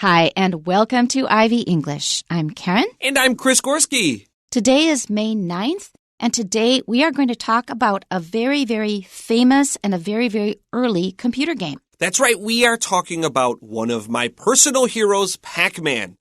Hi, and welcome to Ivy English. I'm Karen. And I'm Chris Gorski. Today is May 9th, and today we are going to talk about a very, very famous and a very, very early computer game. That's right. We are talking about one of my personal heroes, Pac-Man.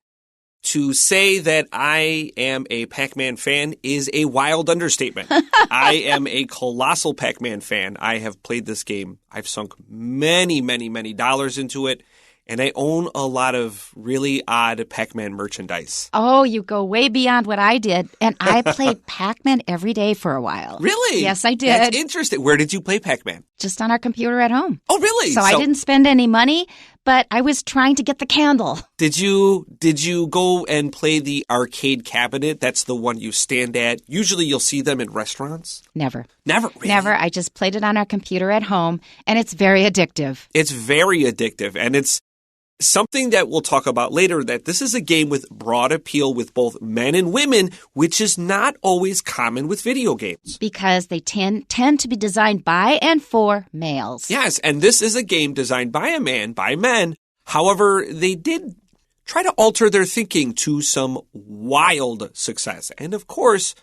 To say that I am a Pac-Man fan is a wild understatement. I am a colossal Pac-Man fan. I have played this game. I've sunk many, many, many dollars into it. And I own a lot of really odd Pac-Man merchandise. Oh, you go way beyond what I did. And I played Pac-Man every day for a while. Really? Yes, I did. That's interesting. Where did you play Pac-Man? Just on our computer at home. Oh, really? So I didn't spend any money, but I was trying to get the candle. Did you go and play the arcade cabinet? That's the one you stand at. Usually you'll see them in restaurants. Never. Never? Really? Never. I just played it on our computer at home, and it's very addictive. It's very addictive, and it's something that we'll talk about later, that this is a game with broad appeal with both men and women, which is not always common with video games. Because they tend to be designed by and for males. Yes, and this is a game designed by a man, by men. However, they did try to alter their thinking to some wild success. And of course,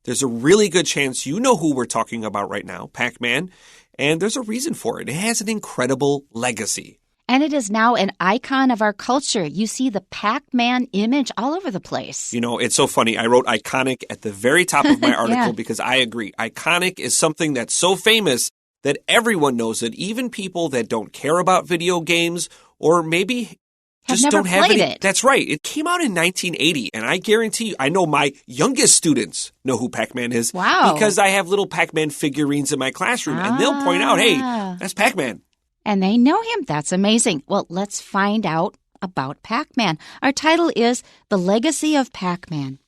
there's a really good chance you know who we're talking about right now, Pac-Man. And there's a reason for it. It has an incredible legacy. And it is now an icon of our culture. You see the Pac-Man image all over the place. You know, it's so funny. I wrote iconic at the very top of my article because I agree. Iconic is something that's so famous that everyone knows it, even people that don't care about video games or maybe just don't have any. It. That's right. It came out in 1980, and I guarantee you, I know my youngest students know who Pac-Man is. Wow. Because I have little Pac-Man figurines in my classroom, and they'll point out, hey, that's Pac-Man. And they know him. That's amazing. Well, let's find out about Pac-Man. Our title is The Legacy of Pac-Man.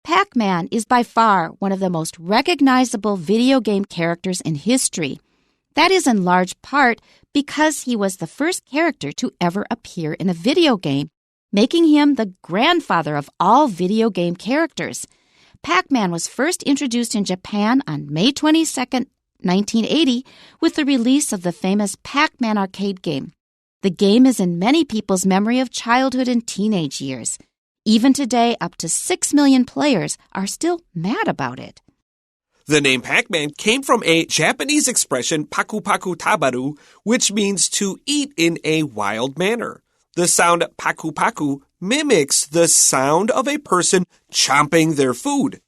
Pac-Man is by far one of the most recognizable video game characters in history. That is in large part because he was the first character to ever appear in a video game, making him the grandfather of all video game characters. Pac-Man was first introduced in Japan on May 22nd, 1980, with the release of the famous Pac-Man arcade game. The game is in many people's memory of childhood and teenage years. Even today, up to 6 million players are still mad about it. The name Pac-Man came from a Japanese expression, paku paku tabaru, which means to eat in a wild manner. The sound paku paku mimics the sound of a person chomping their food.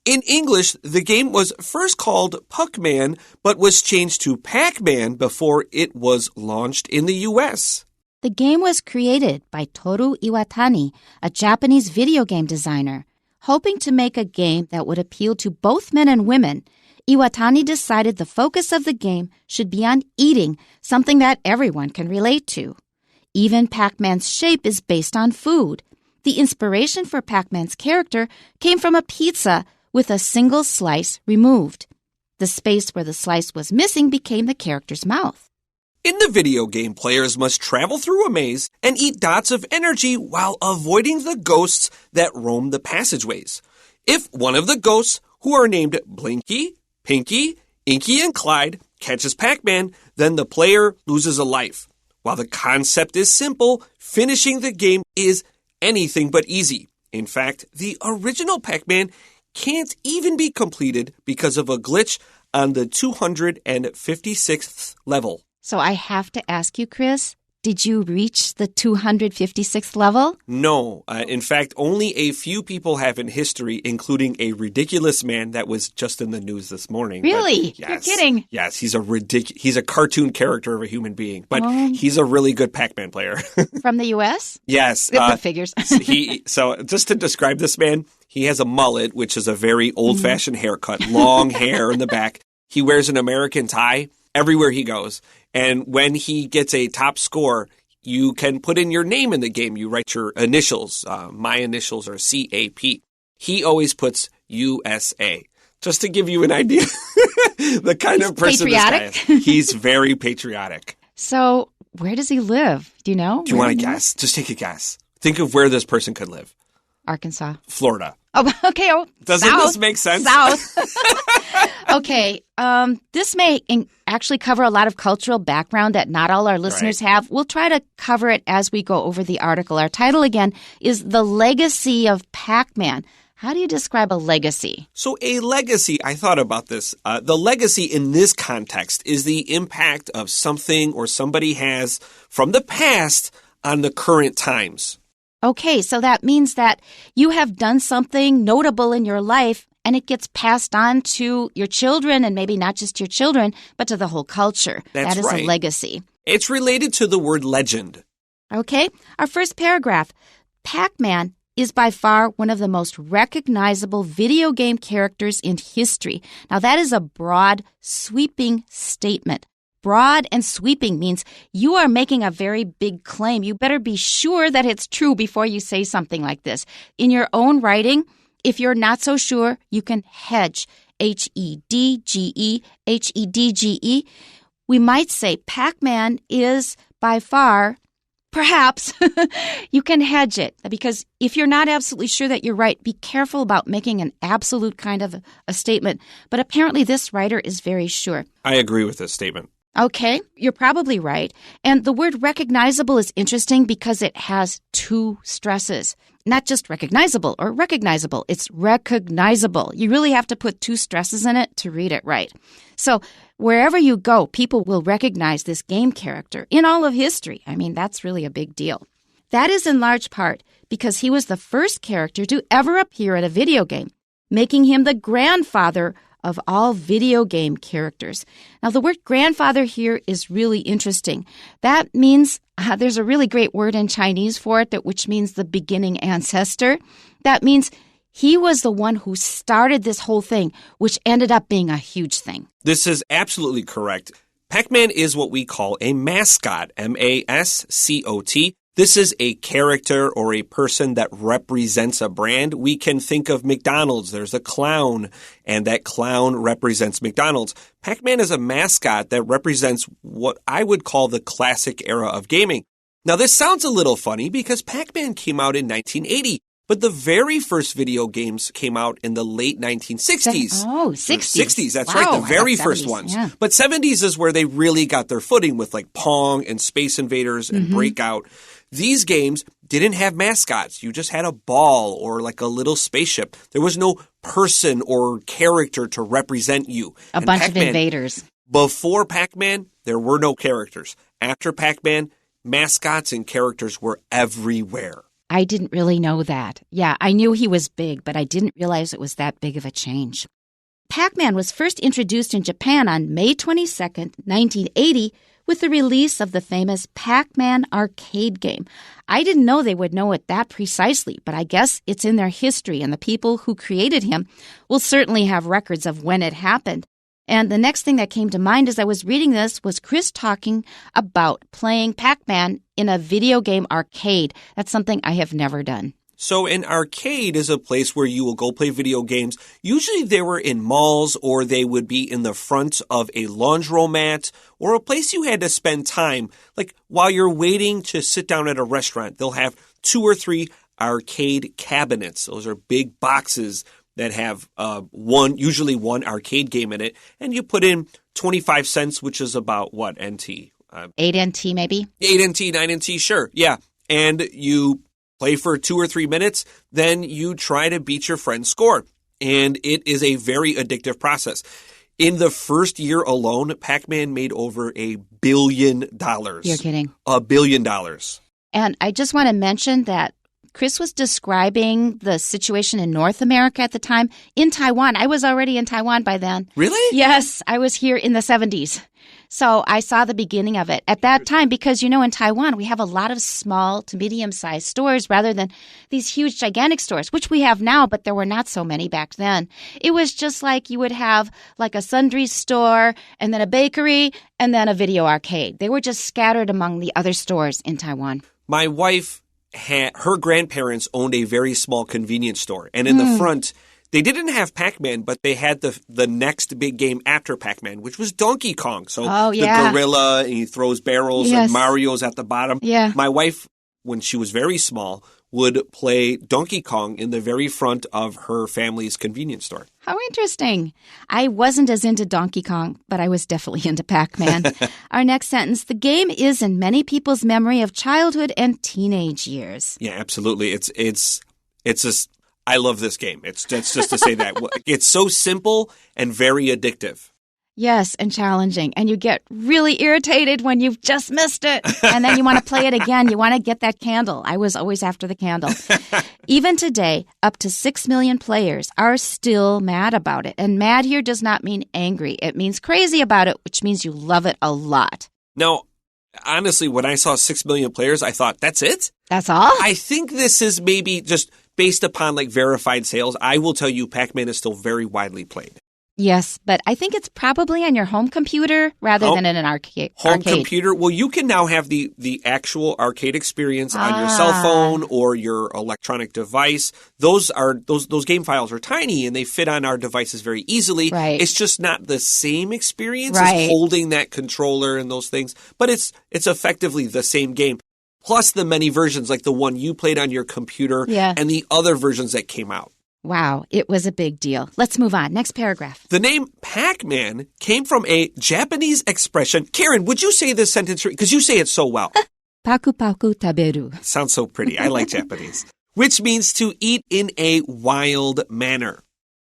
In English, the game was first called Puck-Man, but was changed to Pac-Man before it was launched in the U.S. The game was created by Toru Iwatani, a Japanese video game designer. Hoping to make a game that would appeal to both men and women, Iwatani decided the focus of the game should be on eating, something that everyone can relate to. Even Pac-Man's shape is based on food. The inspiration for Pac-Man's character came from a pizza with a single slice removed. The space where the slice was missing became the character's mouth. In the video game, players must travel through a maze and eat dots of energy while avoiding the ghosts that roam the passageways. If one of the ghosts, who are named Blinky, Pinky, Inky, and Clyde, catches Pac-Man, then the player loses a life. While the concept is simple, finishing the game is anything but easy. In fact, the original Pac-Man can't even be completed because of a glitch on the 256th level. So I have to ask you, Chris, did you reach the 256th level? No. In fact, only a few people have in history, including a ridiculous man that was just in the news this morning. Really? Yes, you're kidding. Yes, he's a cartoon character of a human being, but he's a really good Pac-Man player. From the U.S.? Yes. Figures. So just to describe this man, he has a mullet, which is a very old-fashioned haircut, long hair in the back. He wears an American tie everywhere he goes. And when he gets a top score, you can put in your name in the game. You write your initials. My initials are CAP. He always puts USA. Just to give you an idea, the kind of person patriotic. this guy is. He's very patriotic. So where does he live? Do you know? Do you want to guess? Just take a guess. Think of where this person could live. Arkansas. Florida. Oh, okay. Doesn't this make sense? South. Okay, this may actually cover a lot of cultural background that not all our listeners have. We'll try to cover it as we go over the article. Our title again is The Legacy of Pac-Man. How do you describe a legacy? So a legacy, I thought about this. The legacy in this context is the impact of something or somebody has from the past on the current times. Okay, so that means that you have done something notable in your life and it gets passed on to your children and maybe not just your children, but to the whole culture. That's that is right. A legacy. It's related to the word legend. Okay, our first paragraph. Pac-Man is by far one of the most recognizable video game characters in history. Now, that is a broad, sweeping statement. Broad and sweeping means you are making a very big claim. You better be sure that it's true before you say something like this. In your own writing, if you're not so sure, you can hedge. H-E-D-G-E, H-E-D-G-E. We might say Pac-Man is by far, perhaps, you can hedge it. Because if you're not absolutely sure that you're right, be careful about making an absolute kind of a statement. But apparently this writer is very sure. I agree with this statement. Okay, you're probably right. And the word recognizable is interesting because it has two stresses. Not just recognizable or recognizable, it's recognizable. You really have to put two stresses in it to read it right. So wherever you go, people will recognize this game character in all of history. I mean, that's really a big deal. That is in large part because he was the first character to ever appear at a video game, making him the grandfather of all video game characters. Now, the word grandfather here is really interesting. That means there's a really great word in Chinese for it, which means the beginning ancestor. That means he was the one who started this whole thing, which ended up being a huge thing. This is absolutely correct. Pac-Man is what we call a mascot, M-A-S-C-O-T. This is a character or a person that represents a brand. We can think of McDonald's. There's a clown, and that clown represents McDonald's. Pac-Man is a mascot that represents what I would call the classic era of gaming. Now, this sounds a little funny because Pac-Man came out in 1980, but the very first video games came out in the late 1960s. Oh, 60s. 60s, that's wow, right, the very 70s, first ones. Yeah. But 70s is where they really got their footing with like Pong and Space Invaders and Breakout. These games didn't have mascots. You just had a ball or like a little spaceship. There was no person or character to represent you. A bunch of invaders. Before Pac-Man, there were no characters. After Pac-Man, mascots and characters were everywhere. I didn't really know that. Yeah, I knew he was big, but I didn't realize it was that big of a change. Pac-Man was first introduced in Japan on May 22nd, 1980, with the release of the famous Pac-Man arcade game. I didn't know they would know it that precisely, but I guess it's in their history, and the people who created him will certainly have records of when it happened. And the next thing that came to mind as I was reading this was Chris talking about playing Pac-Man in a video game arcade. That's something I have never done. So an arcade is a place where you will go play video games. Usually they were in malls or they would be in the front of a laundromat or a place you had to spend time. Like while you're waiting to sit down at a restaurant, they'll have 2 or 3 arcade cabinets. Those are big boxes that have usually one arcade game in it. And you put in 25 cents, which is about what, NT? 8 NT maybe? 8 NT, 9 NT, sure. Yeah. And you play for 2 or 3 minutes, then you try to beat your friend's score. And it is a very addictive process. In the first year alone, Pac-Man made over $1 billion. You're kidding. $1 billion. And I just want to mention that Chris was describing the situation in North America at the time. In Taiwan, I was already in Taiwan by then. Really? Yes, I was here in the 70s. So I saw the beginning of it at that time because, you know, in Taiwan, we have a lot of small to medium-sized stores rather than these huge, gigantic stores, which we have now, but there were not so many back then. It was just like you would have like a sundries store and then a bakery and then a video arcade. They were just scattered among the other stores in Taiwan. My wife, her grandparents owned a very small convenience store. And in the front, they didn't have Pac-Man, but they had the next big game after Pac-Man, which was Donkey Kong. So the gorilla, and he throws barrels, and Mario's at the bottom. Yeah. My wife, when she was very small, would play Donkey Kong in the very front of her family's convenience store. How interesting. I wasn't as into Donkey Kong, but I was definitely into Pac-Man. Our next sentence, the game is in many people's memory of childhood and teenage years. Yeah, absolutely. I love this game. It's just to say that. It's so simple and very addictive. Yes, and challenging. And you get really irritated when you've just missed it. And then you want to play it again. You want to get that candle. I was always after the candle. Even today, up to 6 million players are still mad about it. And mad here does not mean angry. It means crazy about it, which means you love it a lot. Now, honestly, when I saw 6 million players, I thought, that's it? That's all? I think this is maybe just based upon like verified sales. I will tell you, Pac-Man is still very widely played. Yes, but I think it's probably on your home computer rather than in an arcade. Home computer? Well, you can now have the actual arcade experience on your cell phone or your electronic device. Those game files are tiny and they fit on our devices very easily. Right. It's just not the same experience as holding that controller and those things, but it's effectively the same game. Plus the many versions like the one you played on your computer and the other versions that came out. Wow, it was a big deal. Let's move on. Next paragraph. The name Pac-Man came from a Japanese expression. Karen, would you say this sentence? Because you say it so well. Paku paku taberu. Sounds so pretty. I like Japanese. Which means to eat in a wild manner.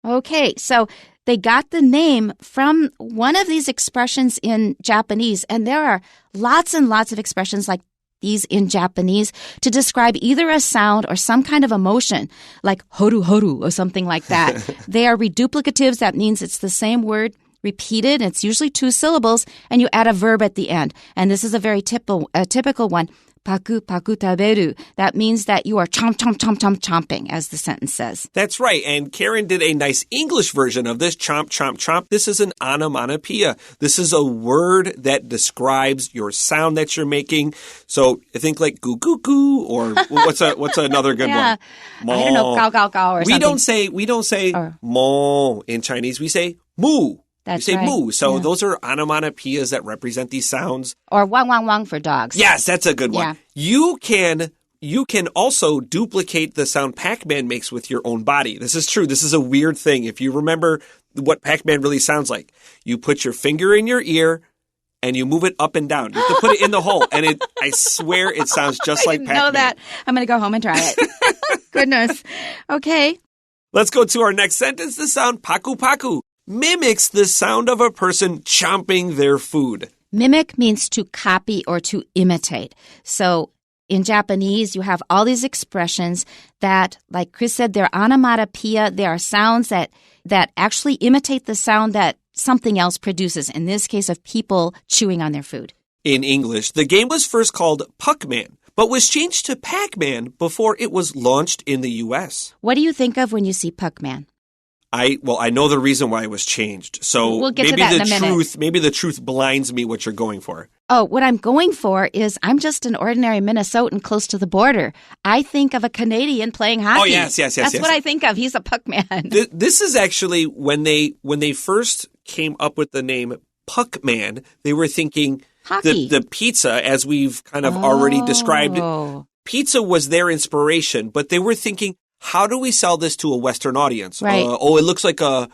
Okay, so they got the name from one of these expressions in Japanese. And there are lots and lots of expressions like these in Japanese to describe either a sound or some kind of emotion, like horu horu or something like that. They are reduplicatives. That means it's the same word repeated. It's usually 2 syllables, and you add a verb at the end. And this is a very typical one. Paku paku taberu. That means that you are chomping, as the sentence says. That's right. And Karen did a nice English version of this, chomp, chomp, chomp. This is an onomatopoeia. This is a word that describes your sound that you're making. So I think like goo, goo, goo, or what's another good one? Mo. I don't know, gao, gao, gao, or something. We don't say mo in Chinese. We say mu. That's you say right. moo. So those are onomatopoeias that represent these sounds. Or wang, wang, wang for dogs. Yes, that's a good one. Yeah. You can also duplicate the sound Pac-Man makes with your own body. This is true. This is a weird thing. If you remember what Pac-Man really sounds like, you put your finger in your ear and you move it up and down. You have to put it in the hole. And I swear it sounds just like Pac-Man. I didn't know that. I'm going to go home and try it. Goodness. Okay. Let's go to our next sentence. The sound paku paku mimics the sound of a person chomping their food. Mimic means to copy or to imitate. So in Japanese, you have all these expressions that, like Chris said, they're onomatopoeia. They are sounds that actually imitate the sound that something else produces, in this case of people chewing on their food. In English, the game was first called Puck-Man, but was changed to Pac-Man before it was launched in the U.S. What do you think of when you see Puck-Man? I know the reason why it was changed. So we'll get to that in a minute. Maybe the truth blinds me what you're going for. Oh, what I'm going for is I'm just an ordinary Minnesotan close to the border. I think of a Canadian playing hockey. Oh, yes. That's what I think of. He's a Puck-Man. This is actually when they first came up with the name Puck-Man, they were thinking hockey. The pizza, as we've kind of already described. Pizza was their inspiration, but they were thinking, how do we sell this to a Western audience? Right. It looks like a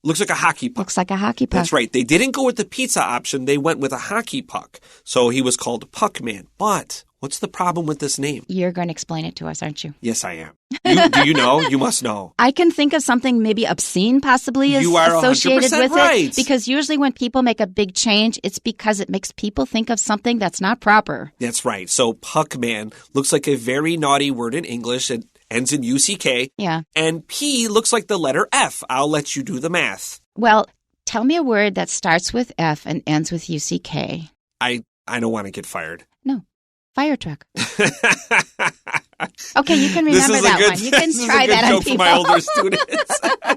hockey puck. Looks like a hockey puck. That's right. They didn't go with the pizza option. They went with a hockey puck. So he was called Puck-Man. But what's the problem with this name? You're going to explain it to us, aren't you? Yes, I am. Do you know? You must know. I can think of something maybe obscene possibly is associated with right. it. Because usually when people make a big change, it's because it makes people think of something that's not proper. That's right. So Puck-Man looks like a very naughty word in English. It ends in UCK. Yeah. And P looks like the letter F. I'll let you do the math. Well, tell me a word that starts with F and ends with UCK. I don't want to get fired. No. Fire truck. Okay, you can remember that one. You can try that on people. This is a good joke for my older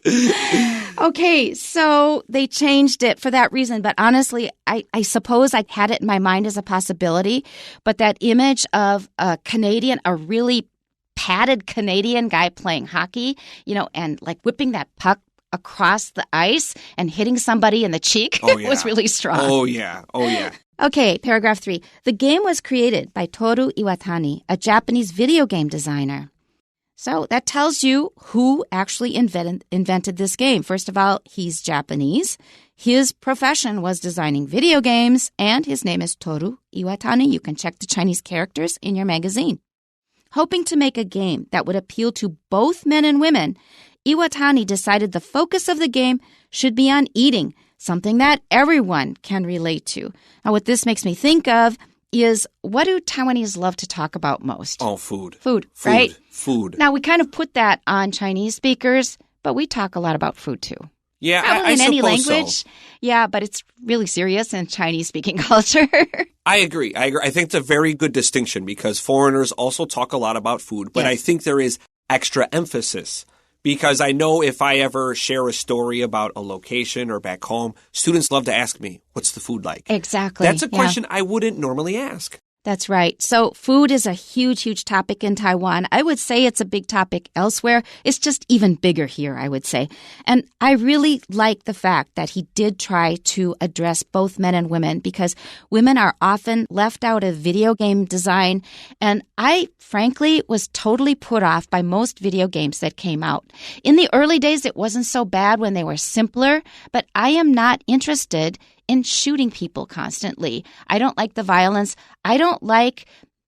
students. Okay, so they changed it for that reason. But honestly, I suppose I had it in my mind as a possibility. But that image of a really padded Canadian guy playing hockey, and like whipping that puck across the ice and hitting somebody in the cheek was really strong. Oh, yeah. Okay, paragraph 3. The game was created by Toru Iwatani, a Japanese video game designer. So that tells you who actually invented this game. First of all, he's Japanese. His profession was designing video games, and his name is Toru Iwatani. You can check the Chinese characters in your magazine. Hoping to make a game that would appeal to both men and women, Iwatani decided the focus of the game should be on eating, something that everyone can relate to. Now, what this makes me think of is, what do Taiwanese love to talk about most? Oh, food. Food, right? Food. Now, we kind of put that on Chinese speakers, but we talk a lot about food too. Yeah, Probably I in any suppose language. so. Yeah, but it's really serious in Chinese-speaking culture. I agree. I think it's a very good distinction because foreigners also talk a lot about food, but Yes. I think there is extra emphasis because I know if I ever share a story about a location or back home, students love to ask me, what's the food like? Exactly. That's a yeah. question I wouldn't normally ask. That's right. So food is a huge, huge topic in Taiwan. I would say it's a big topic elsewhere. It's just even bigger here, I would say. And I really like the fact that he did try to address both men and women because women are often left out of video game design. And I, frankly, was totally put off by most video games that came out. In the early days, it wasn't so bad when they were simpler, but I am not interested in shooting people constantly. I don't like the violence. I don't like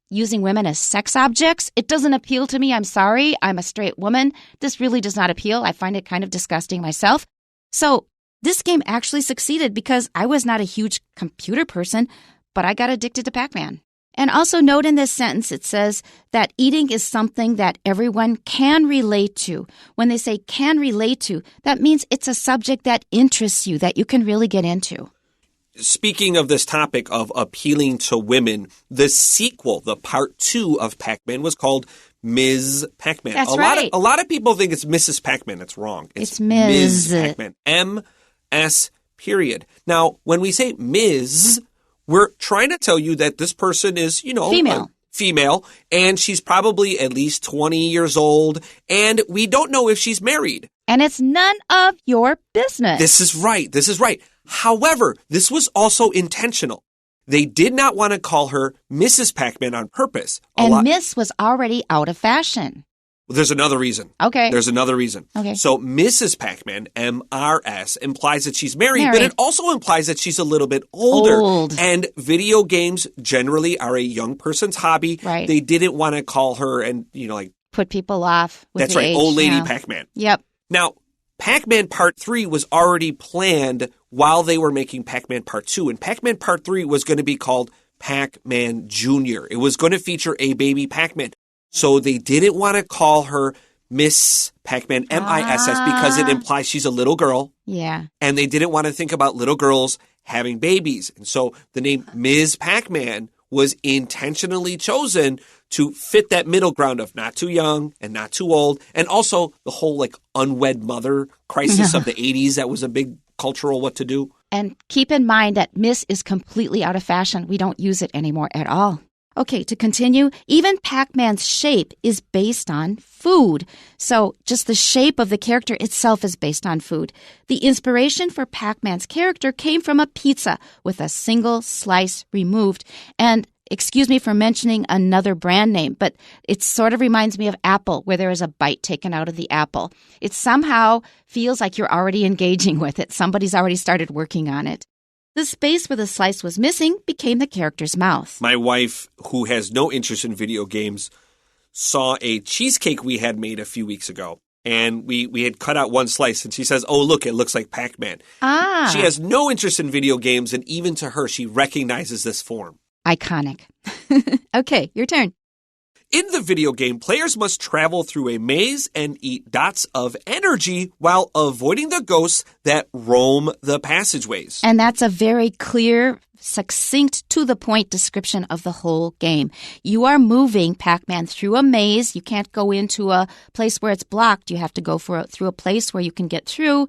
using women as sex objects. It doesn't appeal to me. I'm sorry. I'm a straight woman. This really does not appeal. I find it kind of disgusting myself. So this game actually succeeded because I was not a huge computer person, but I got addicted to Pac-Man. And also note in this sentence, it says that eating is something that everyone can relate to. When they say can relate to, that means it's a subject that interests you, that you can really get into. Speaking of this topic of appealing to women, the sequel, the part 2 of Pac-Man was called Ms. Pac-Man. That's right. A lot of people think it's Mrs. Pac-Man. That's wrong. It's Ms. Pac-Man. M-S period. Now, when we say Ms., we're trying to tell you that this person is, female, and she's probably at least 20 years old, and we don't know if she's married. And it's none of your business. This is right. However, this was also intentional. They did not want to call her Mrs. Pac-Man on purpose. Miss was already out of fashion. There's another reason. Okay. There's another reason. Okay. So Mrs. Pac-Man, M-R-S, implies that she's married, but it also implies that she's a little bit older. Old. And video games generally are a young person's hobby. Right. They didn't want to call her and, put people off with that's the right, age. old lady Yeah. Pac-Man. Yep. Now, Pac-Man Part 3 was already planned while they were making Pac-Man Part 2. And Pac-Man Part 3 was going to be called Pac-Man Jr. It was going to feature a baby Pac-Man. So they didn't want to call her Miss Pac-Man, M-I-S-S, because it implies she's a little girl. Yeah. And they didn't want to think about little girls having babies. And so the name Ms. Pac-Man was intentionally chosen to fit that middle ground of not too young and not too old. And also the whole unwed mother crisis of the 80s. That was a big cultural what to do. And keep in mind that Miss is completely out of fashion. We don't use it anymore at all. Okay, to continue, even Pac-Man's shape is based on food. So just the shape of the character itself is based on food. The inspiration for Pac-Man's character came from a pizza with a single slice removed. And excuse me for mentioning another brand name, but it sort of reminds me of Apple, where there is a bite taken out of the apple. It somehow feels like you're already engaging with it. Somebody's already started working on it. The space where the slice was missing became the character's mouth. My wife, who has no interest in video games, saw a cheesecake we had made a few weeks ago. And we had cut out one slice, and she says, oh, look, it looks like Pac-Man. Ah. She has no interest in video games, and even to her, she recognizes this form. Iconic. Okay, your turn. In the video game, players must travel through a maze and eat dots of energy while avoiding the ghosts that roam the passageways. And that's a very clear, succinct, to-the-point description of the whole game. You are moving Pac-Man through a maze. You can't go into a place where it's blocked. You have to go through a place where you can get through.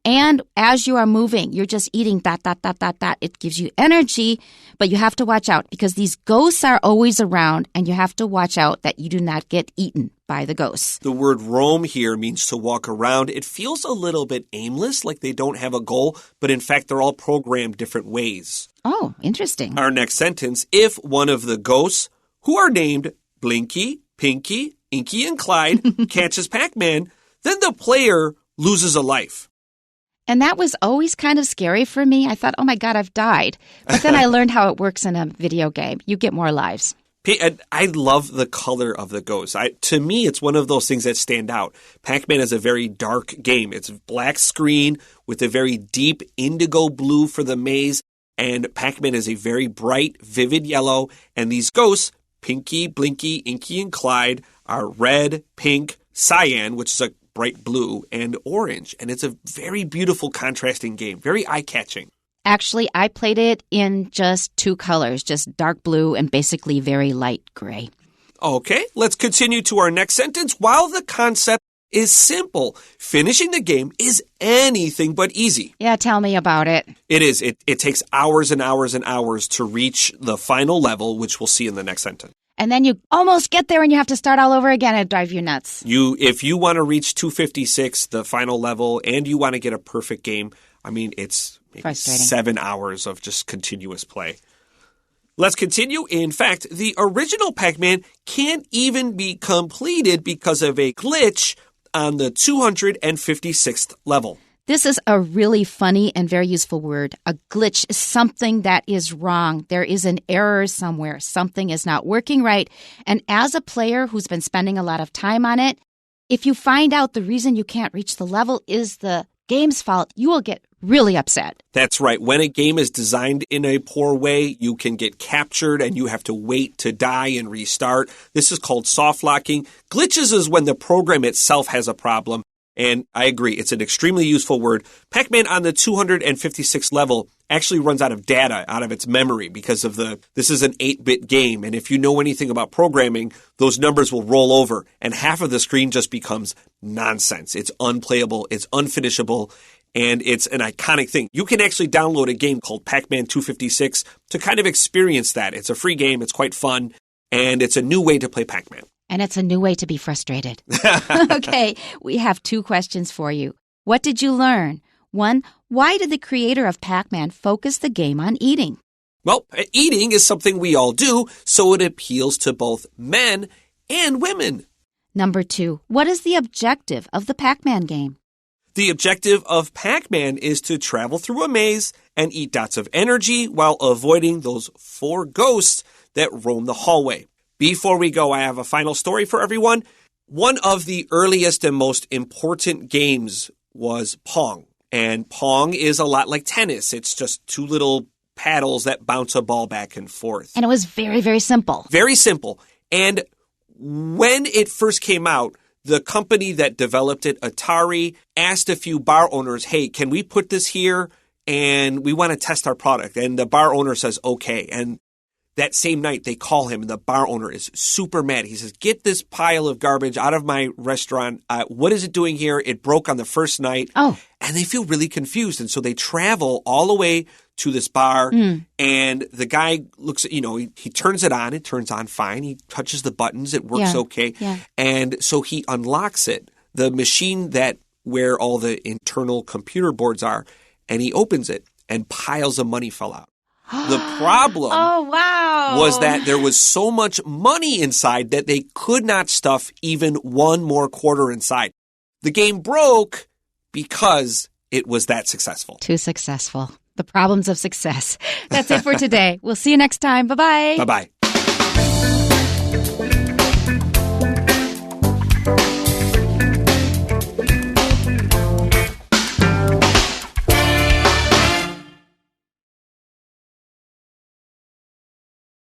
And as you are moving, you're just eating dot, dot, dot, dot, dot. It gives you energy, but you have to watch out because these ghosts are always around, and you have to watch out that you do not get eaten by the ghosts. The word roam here means to walk around. It feels a little bit aimless, like they don't have a goal, but in fact, they're all programmed different ways. Oh, interesting. Our next sentence, if one of the ghosts, who are named Blinky, Pinky, Inky, and Clyde, catches Pac-Man, then the player loses a life. And that was always kind of scary for me. I thought, oh my God, I've died. But then I learned how it works in a video game. You get more lives. I love the color of the ghosts. To me, it's one of those things that stand out. Pac-Man is a very dark game. It's a black screen with a very deep indigo blue for the maze. And Pac-Man is a very bright, vivid yellow. And these ghosts, Pinky, Blinky, Inky, and Clyde, are red, pink, cyan, which is a bright blue, and orange. And it's a very beautiful contrasting game, very eye-catching. Actually, I played it in just two colors, just dark blue and basically very light gray. Okay, let's continue to our next sentence. While the concept is simple, finishing the game is anything but easy. Yeah, tell me about it. It is. It takes hours and hours and hours to reach the final level, which we'll see in the next sentence. And then you almost get there and you have to start all over again. It'd drive you nuts. If you want to reach 256, the final level, and you want to get a perfect game, I mean, it's maybe 7 hours of just continuous play. Let's continue. In fact, the original Pac-Man can't even be completed because of a glitch on the 256th level. This is a really funny and very useful word. A glitch is something that is wrong. There is an error somewhere. Something is not working right. And as a player who's been spending a lot of time on it, if you find out the reason you can't reach the level is the game's fault, you will get really upset. That's right. When a game is designed in a poor way, you can get captured and you have to wait to die and restart. This is called soft locking. Glitches is when the program itself has a problem. And I agree, it's an extremely useful word. Pac-Man on the 256th level actually runs out of data, out of its memory, because of this is an 8-bit game. And if you know anything about programming, those numbers will roll over and half of the screen just becomes nonsense. It's unplayable, it's unfinishable, and it's an iconic thing. You can actually download a game called Pac-Man 256 to kind of experience that. It's a free game, it's quite fun, and it's a new way to play Pac-Man. And it's a new way to be frustrated. Okay, we have 2 questions for you. What did you learn? 1, why did the creator of Pac-Man focus the game on eating? Well, eating is something we all do, so it appeals to both men and women. Number 2, what is the objective of the Pac-Man game? The objective of Pac-Man is to travel through a maze and eat dots of energy while avoiding those 4 ghosts that roam the hallway. Before we go, I have a final story for everyone. One of the earliest and most important games was Pong. And Pong is a lot like tennis. It's just 2 little paddles that bounce a ball back and forth. And it was very, very simple. Very simple. And when it first came out, the company that developed it, Atari, asked a few bar owners, hey, can we put this here? And we want to test our product. And the bar owner says, okay. And that same night, they call him, and the bar owner is super mad. He says, get this pile of garbage out of my restaurant. What is it doing here? It broke on the first night. Oh. And they feel really confused. And so they travel all the way to this bar, and the guy looks at, he turns it on. It turns on fine. He touches the buttons. It works okay. Yeah. And so he unlocks it, the machine where all the internal computer boards are, and he opens it, and piles of money fell out. The problem was that there was so much money inside that they could not stuff even 1 more quarter inside. The game broke because it was that successful. Too successful. The problems of success. That's it for today. We'll see you next time. Bye-bye. Bye-bye.